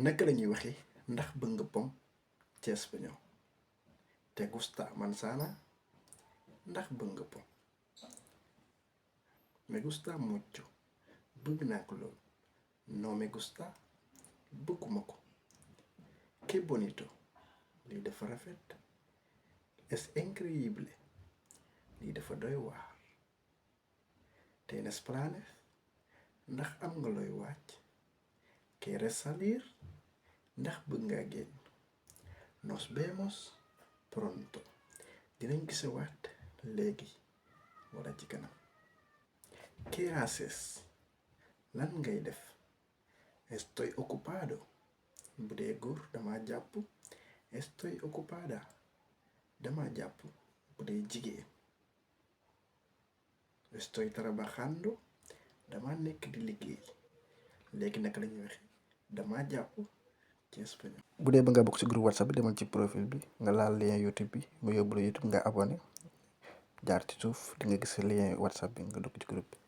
naka lañuy waxe ndax bëgg nga pom ci espagnol? Te gusta manzana? Ndax bëgg nga pom? Me gusta mucho. Bëgg naa ko lool. No me gusta. Bëgguma ko. Qué bonito. Lii dafa rafet. Es increíble. Lii dafa doy waar. ¿Tienes planes? Ndax am nga looy wàcc? ¿Quieres salir? Ndax bëgg nga génn? Nos vemos pronto. Dinañ gisewaat léegi wala ci kanam. ¿Qué haces? Lan ngay def? Estoy ocupado. Bu dee góor dama jàpp. Estoy ocupada. Dama jàpp. Bu dee jigéen. Estoy trabajando. Dama nekk di liggéey. Léegi naka lañuy waxe dama jàpp ci espagnol. bu dee ba nga bokk ci groupe WhatsApp bi demal ci profil bi nga laal lien YouTube bi mu yóbbu la YouTube nga abonné jaar ci suuf di nga gis lien WhatsApp bi nga dugg ci groupe bi.